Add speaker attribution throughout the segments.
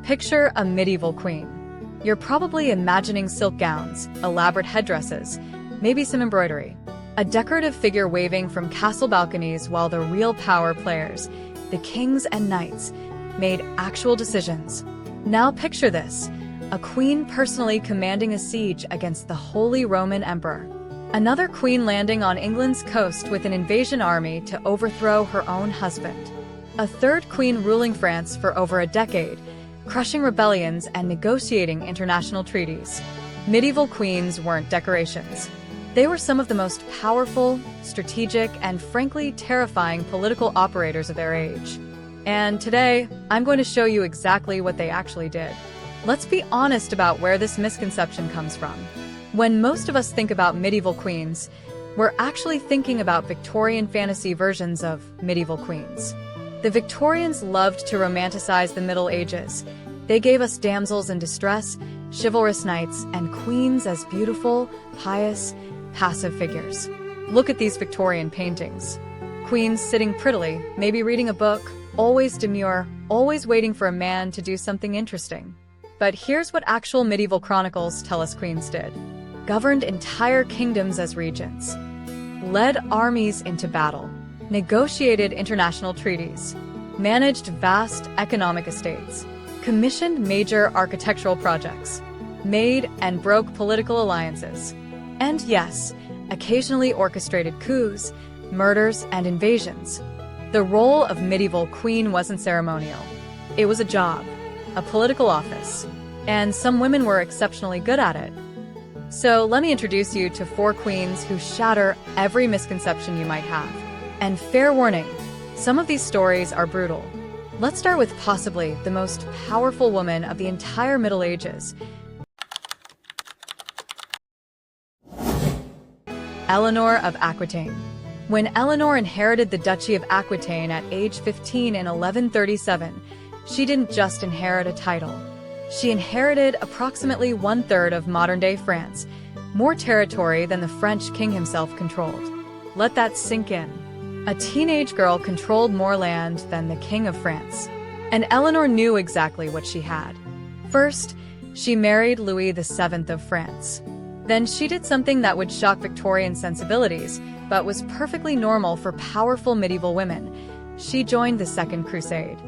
Speaker 1: Picture a medieval queen. You're probably imagining silk gowns, elaborate headdresses, maybe some embroidery. A decorative figure waving from castle balconies while the real power players, the kings and knights, made actual decisions. Now picture this, a queen personally commanding a siege against the Holy Roman Emperor. Another queen landing on England's coast with an invasion army to overthrow her own husband. A third queen ruling France for over a decade, crushing rebellions and negotiating international treaties. Medieval queens weren't decorations. They were some of the most powerful, strategic, and frankly terrifying political operators of their age. And today, I'm going to show you exactly what they actually did. Let's be honest about where this misconception comes from. When most of us think about medieval queens, we're actually thinking about Victorian fantasy versions of medieval queens. The Victorians loved to romanticize the Middle Ages. They gave us damsels in distress, chivalrous knights, and queens as beautiful, pious, passive figures. Look at these Victorian paintings. Queens sitting prettily, maybe reading a book, always demure, always waiting for a man to do something interesting. But here's what actual medieval chronicles tell us queens did. Governed entire kingdoms as regents. Led armies into battle. Negotiated international treaties. Managed vast economic estates. Commissioned major architectural projects. Made and broke political alliances. And yes, occasionally orchestrated coups, murders, and invasions. The role of medieval queen wasn't ceremonial. It was a job, a political office, and some women were exceptionally good at it. So let me introduce you to 4 queens who shatter every misconception you might have. And fair warning, some of these stories are brutal. Let's start with possibly the most powerful woman of the entire Middle Ages, Eleanor of Aquitaine. When Eleanor inherited the Duchy of Aquitaine at age 15 in 1137, she didn't just inherit a title. She inherited approximately 1/3 of modern-day France, more territory than the French king himself controlled. Let that sink in. A teenage girl controlled more land than the King of France. And Eleanor knew exactly what she had. First, she married Louis VII of France. Then she did something that would shock Victorian sensibilities, but was perfectly normal for powerful medieval women. She joined the Second Crusade.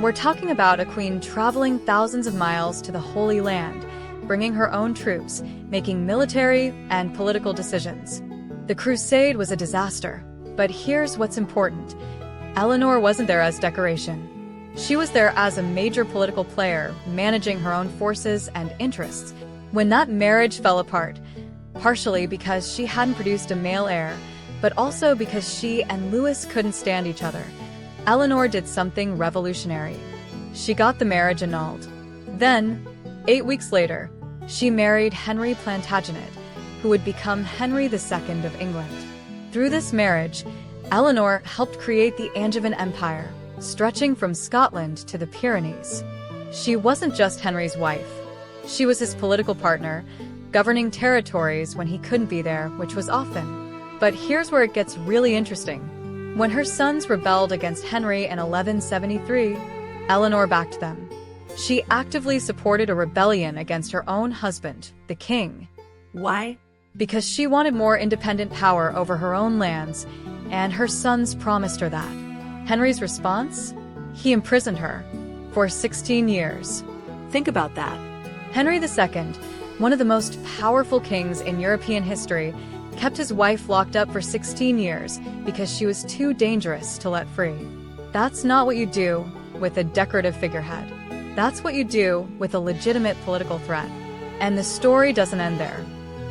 Speaker 1: We're talking about a queen traveling thousands of miles to the Holy Land, bringing her own troops, making military and political decisions. The crusade was a disaster. But here's what's important. Eleanor wasn't there as decoration. She was there as a major political player, managing her own forces and interests. When that marriage fell apart, partially because she hadn't produced a male heir, but also because she and Louis couldn't stand each other, Eleanor did something revolutionary. She got the marriage annulled. Then, 8 weeks later, she married Henry Plantagenet, who would become Henry II of England. Through this marriage, Eleanor helped create the Angevin Empire, stretching from Scotland to the Pyrenees. She wasn't just Henry's wife. She was his political partner, governing territories when he couldn't be there, which was often. But here's where it gets really interesting. When her sons rebelled against Henry in 1173, Eleanor backed them. She actively supported a rebellion against her own husband, the king.
Speaker 2: Why?
Speaker 1: Because she wanted more independent power over her own lands, and her sons promised her that. Henry's response? He imprisoned her for 16 years.
Speaker 2: Think about that.
Speaker 1: Henry II, one of the most powerful kings in European history, kept his wife locked up for 16 years because she was too dangerous to let free. That's not what you do with a decorative figurehead. That's what you do with a legitimate political threat. And the story doesn't end there.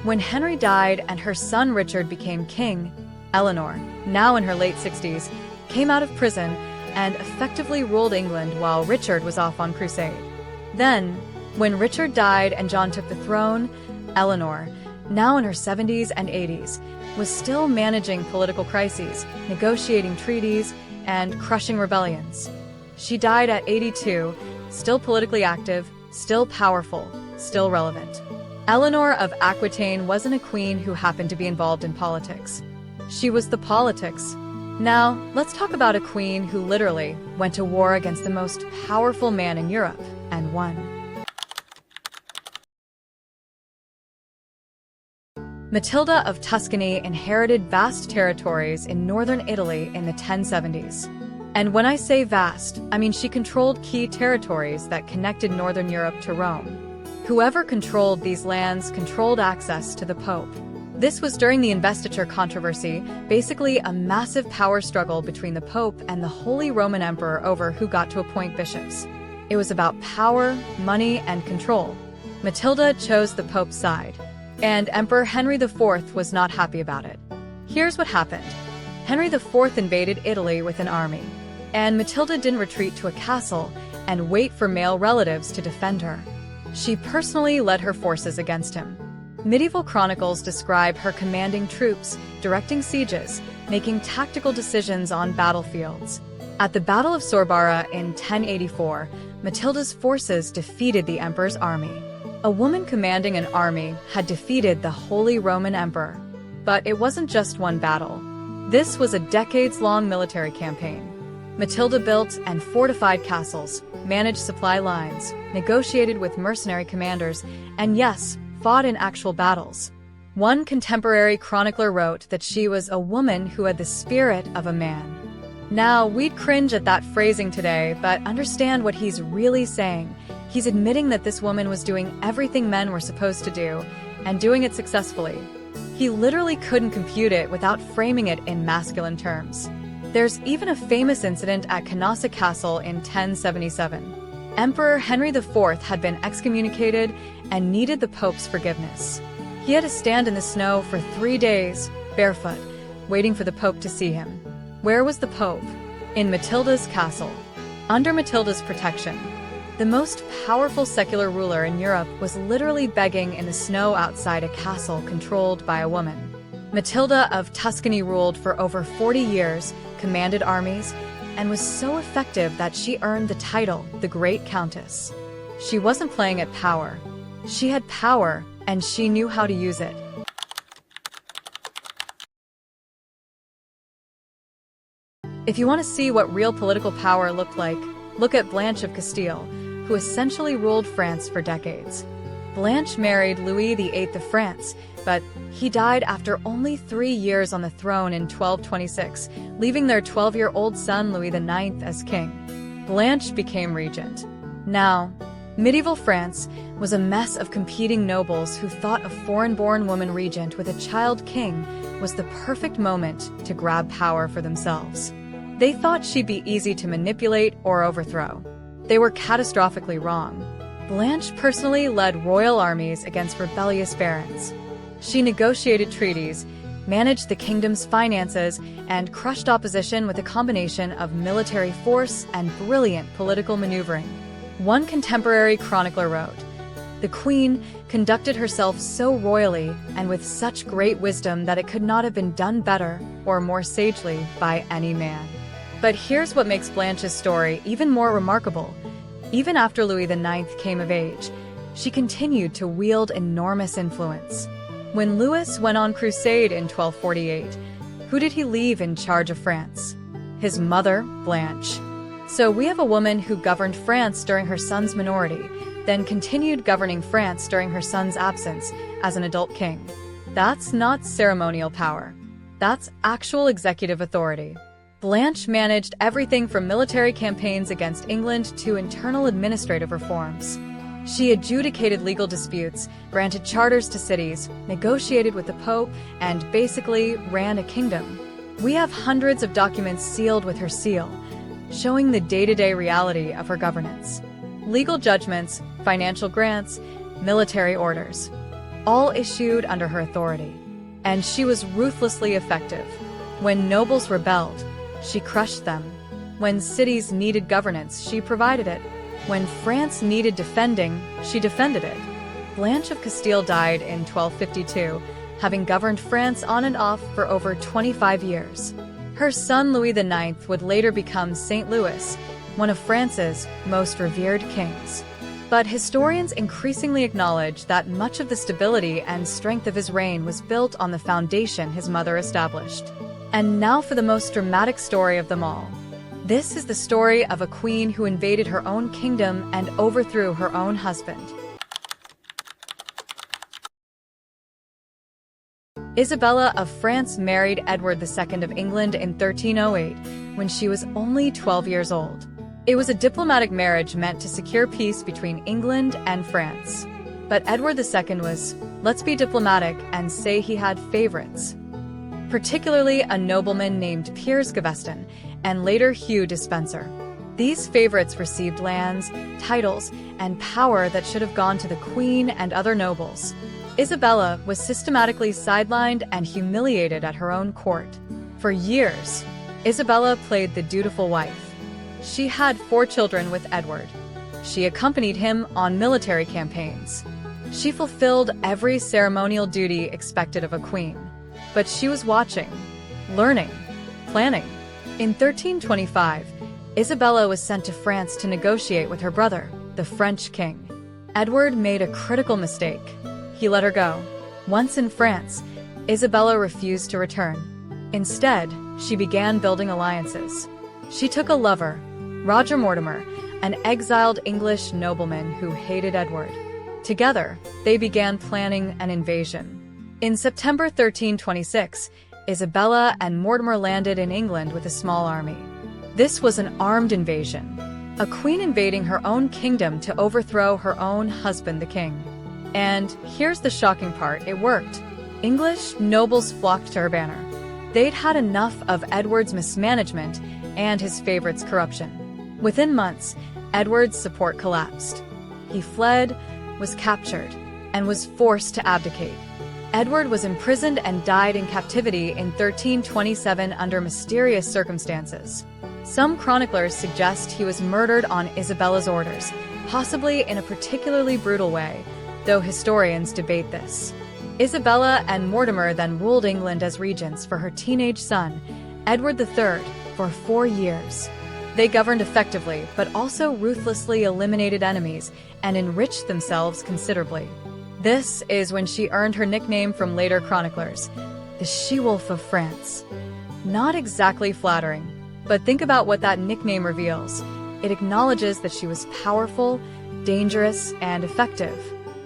Speaker 1: When Henry died and her son Richard became king, Eleanor, now in her late 60s, came out of prison and effectively ruled England while Richard was off on crusade. Then, when Richard died and John took the throne, Eleanor, now in her 70s and 80s, was still managing political crises, negotiating treaties, and crushing rebellions. She died at 82, still politically active, still powerful, still relevant. Eleanor of Aquitaine wasn't a queen who happened to be involved in politics. She was the politics. Now, let's talk about a queen who literally went to war against the most powerful man in Europe. Matilda of Tuscany inherited vast territories in northern Italy in the 1070s. And when I say vast, I mean she controlled key territories that connected northern Europe to Rome. Whoever controlled these lands controlled access to the Pope. This was during the investiture controversy, basically a massive power struggle between the Pope and the Holy Roman Emperor over who got to appoint bishops. It was about power, money, and control. Matilda chose the Pope's side, and Emperor Henry IV was not happy about it. Here's what happened. Henry IV invaded Italy with an army, and Matilda didn't retreat to a castle and wait for male relatives to defend her. She personally led her forces against him. Medieval chronicles describe her commanding troops, directing sieges, making tactical decisions on battlefields. At the Battle of Sorbara in 1084, Matilda's forces defeated the emperor's army. A woman commanding an army had defeated the Holy Roman Emperor. But it wasn't just one battle. This was a decades-long military campaign. Matilda built and fortified castles, managed supply lines, negotiated with mercenary commanders, and yes, fought in actual battles. One contemporary chronicler wrote that she was a woman who had the spirit of a man. Now, we'd cringe at that phrasing today, but understand what he's really saying. He's admitting that this woman was doing everything men were supposed to do, and doing it successfully. He literally couldn't compute it without framing it in masculine terms. There's even a famous incident at Canossa Castle in 1077. Emperor Henry IV had been excommunicated and needed the Pope's forgiveness. He had to stand in the snow for 3 days, barefoot, waiting for the Pope to see him. Where was the Pope? In Matilda's castle. Under Matilda's protection. The most powerful secular ruler in Europe was literally begging in the snow outside a castle controlled by a woman. Matilda of Tuscany ruled for over 40 years, commanded armies, and was so effective that she earned the title, the Great Countess. She wasn't playing at power. She had power, and she knew how to use it. If you want to see what real political power looked like, look at Blanche of Castile, who essentially ruled France for decades. Blanche married Louis VIII of France, but he died after only 3 years on the throne in 1226, leaving their 12-year-old son Louis IX as king. Blanche became regent. Now, medieval France was a mess of competing nobles who thought a foreign-born woman regent with a child king was the perfect moment to grab power for themselves. They thought she'd be easy to manipulate or overthrow. They were catastrophically wrong. Blanche personally led royal armies against rebellious barons. She negotiated treaties, managed the kingdom's finances, and crushed opposition with a combination of military force and brilliant political maneuvering. One contemporary chronicler wrote, "The queen conducted herself so royally and with such great wisdom that it could not have been done better or more sagely by any man." But here's what makes Blanche's story even more remarkable. Even after Louis IX came of age, she continued to wield enormous influence. When Louis went on crusade in 1248, who did he leave in charge of France? His mother, Blanche. So we have a woman who governed France during her son's minority, then continued governing France during her son's absence as an adult king. That's not ceremonial power. That's actual executive authority. Blanche managed everything from military campaigns against England to internal administrative reforms. She adjudicated legal disputes, granted charters to cities, negotiated with the Pope, and basically ran a kingdom. We have hundreds of documents sealed with her seal, showing the day-to-day reality of her governance. Legal judgments, financial grants, military orders, all issued under her authority. And she was ruthlessly effective. When nobles rebelled, she crushed them. When cities needed governance, she provided it. When France needed defending, she defended it. Blanche of Castile died in 1252, having governed France on and off for over 25 years. Her son Louis IX would later become Saint Louis, one of France's most revered kings. But historians increasingly acknowledge that much of the stability and strength of his reign was built on the foundation his mother established. And now for the most dramatic story of them all. This is the story of a queen who invaded her own kingdom and overthrew her own husband. Isabella of France married Edward II of England in 1308, when she was only 12 years old. It was a diplomatic marriage meant to secure peace between England and France. But Edward II was, let's be diplomatic and say he had favorites. Particularly a nobleman named Piers Gaveston, and later Hugh Despencer. These favorites received lands, titles, and power that should have gone to the queen and other nobles. Isabella was systematically sidelined and humiliated at her own court. For years, Isabella played the dutiful wife. She had 4 children with Edward. She accompanied him on military campaigns. She fulfilled every ceremonial duty expected of a queen. But she was watching, learning, planning. In 1325, Isabella was sent to France to negotiate with her brother, the French king. Edward made a critical mistake. He let her go. Once in France, Isabella refused to return. Instead, she began building alliances. She took a lover, Roger Mortimer, an exiled English nobleman who hated Edward. Together, they began planning an invasion. In September 1326, Isabella and Mortimer landed in England with a small army. This was an armed invasion, a queen invading her own kingdom to overthrow her own husband, the king. And here's the shocking part, it worked. English nobles flocked to her banner. They'd had enough of Edward's mismanagement and his favorites' corruption. Within months, Edward's support collapsed. He fled, was captured, and was forced to abdicate. Edward was imprisoned and died in captivity in 1327 under mysterious circumstances. Some chroniclers suggest he was murdered on Isabella's orders, possibly in a particularly brutal way, though historians debate this. Isabella and Mortimer then ruled England as regents for her teenage son, Edward III, for 4 years. They governed effectively, but also ruthlessly eliminated enemies and enriched themselves considerably. This is when she earned her nickname from later chroniclers, the She-Wolf of France. Not exactly flattering, but think about what that nickname reveals. It acknowledges that she was powerful, dangerous, and effective.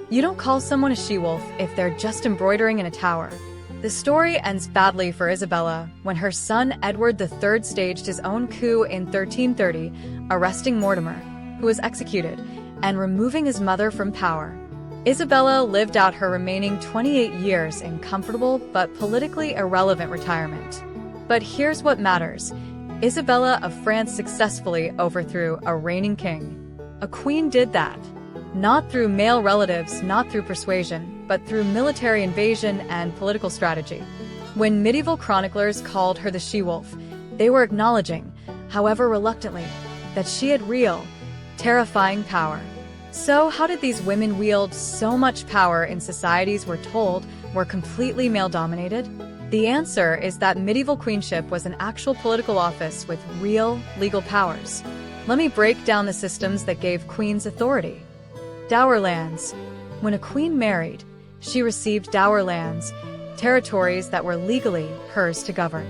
Speaker 1: You don't call someone a she-wolf if they're just embroidering in a tower. The story ends badly for Isabella when her son Edward III staged his own coup in 1330, arresting Mortimer, who was executed, and removing his mother from power. Isabella lived out her remaining 28 years in comfortable but politically irrelevant retirement. But here's what matters. Isabella of France successfully overthrew a reigning king. A queen did that. Not through male relatives, not through persuasion, but through military invasion and political strategy. When medieval chroniclers called her the she-wolf, they were acknowledging, however reluctantly, that she had real, terrifying power. So how did these women wield so much power in societies we're told were completely male-dominated? The answer is that medieval queenship was an actual political office with real legal powers. Let me break down the systems that gave queens authority. Dower lands. When a queen married, she received dower lands, territories that were legally hers to govern.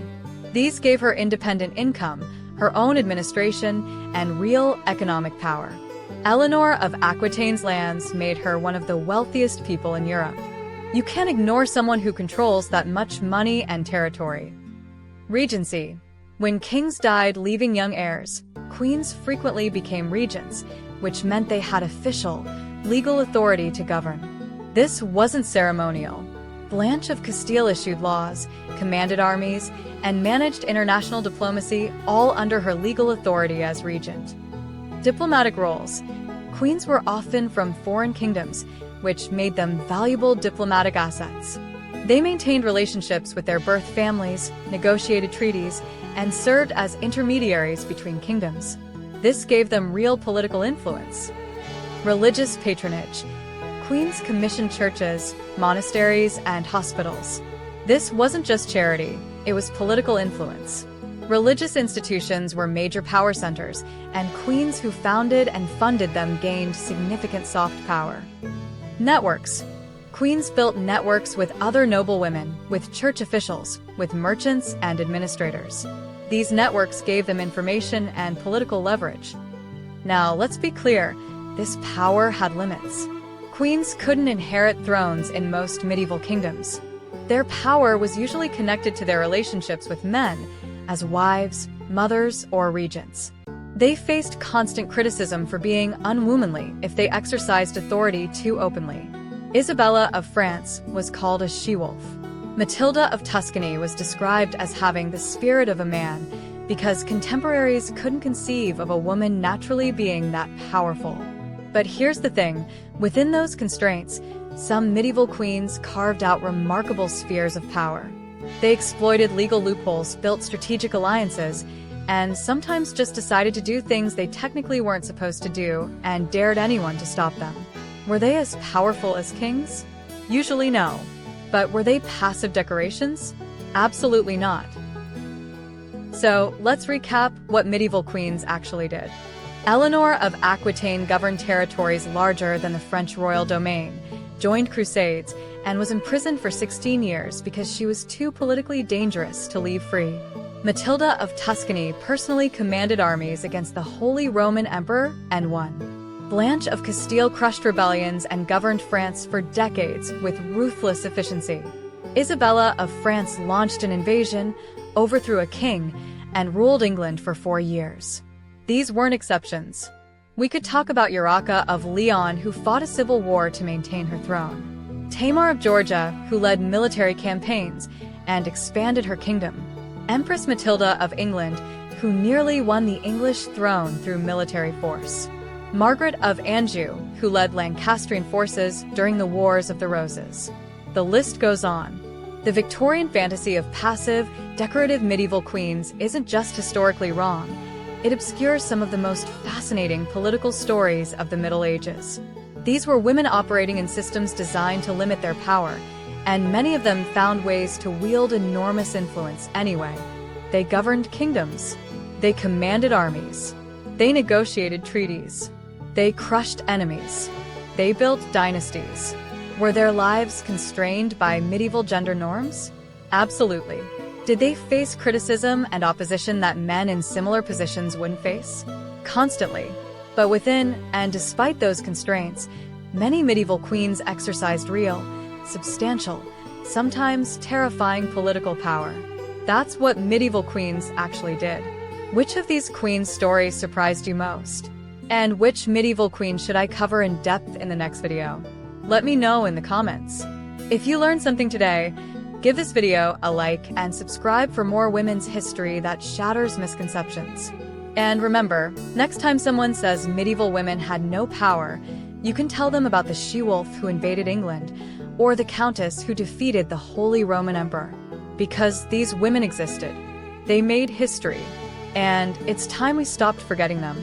Speaker 1: These gave her independent income, her own administration, and real economic power. Eleanor of Aquitaine's lands made her one of the wealthiest people in Europe. You can't ignore someone who controls that much money and territory. Regency. When kings died leaving young heirs, queens frequently became regents, which meant they had official, legal authority to govern. This wasn't ceremonial. Blanche of Castile issued laws, commanded armies, and managed international diplomacy, all under her legal authority as regent. Diplomatic roles. Queens were often from foreign kingdoms, which made them valuable diplomatic assets. They maintained relationships with their birth families, negotiated treaties, and served as intermediaries between kingdoms. This gave them real political influence. Religious patronage. Queens commissioned churches, monasteries, and hospitals. This wasn't just charity, it was political influence. Religious institutions were major power centers, and queens who founded and funded them gained significant soft power. Networks. Queens built networks with other noble women, with church officials, with merchants and administrators. These networks gave them information and political leverage. Now, let's be clear, this power had limits. Queens couldn't inherit thrones in most medieval kingdoms. Their power was usually connected to their relationships with men, as wives, mothers, or regents. They faced constant criticism for being unwomanly if they exercised authority too openly. Isabella of France was called a she-wolf. Matilda of Tuscany was described as having the spirit of a man because contemporaries couldn't conceive of a woman naturally being that powerful. But here's the thing, within those constraints, some medieval queens carved out remarkable spheres of power. They exploited legal loopholes, built strategic alliances, and sometimes just decided to do things they technically weren't supposed to do and dared anyone to stop them. Were they as powerful as kings? Usually no. But were they passive decorations? Absolutely not. So, let's recap what medieval queens actually did. Eleanor of Aquitaine governed territories larger than the French royal domain, joined crusades, and was imprisoned for 16 years because she was too politically dangerous to leave free. Matilda of Tuscany personally commanded armies against the Holy Roman Emperor and won. Blanche of Castile crushed rebellions and governed France for decades with ruthless efficiency. Isabella of France launched an invasion, overthrew a king, and ruled England for 4 years. These weren't exceptions. We could talk about Urraca of Leon, who fought a civil war to maintain her throne. Tamar of Georgia, who led military campaigns and expanded her kingdom. Empress Matilda of England, who nearly won the English throne through military force. Margaret of Anjou, who led Lancastrian forces during the Wars of the Roses. The list goes on. The Victorian fantasy of passive, decorative medieval queens isn't just historically wrong. It obscures some of the most fascinating political stories of the Middle Ages. These were women operating in systems designed to limit their power, and many of them found ways to wield enormous influence anyway. They governed kingdoms. They commanded armies. They negotiated treaties. They crushed enemies. They built dynasties. Were their lives constrained by medieval gender norms? Absolutely. Did they face criticism and opposition that men in similar positions wouldn't face? Constantly. But within and despite those constraints, many medieval queens exercised real, substantial, sometimes terrifying political power. That's what medieval queens actually did. Which of these queens' stories surprised you most? And which medieval queen should I cover in depth in the next video? Let me know in the comments. If you learned something today, give this video a like and subscribe for more women's history that shatters misconceptions. And remember, next time someone says medieval women had no power, you can tell them about the she-wolf who invaded England, or the countess who defeated the Holy Roman Emperor. Because these women existed. They made history. And it's time we stopped forgetting them.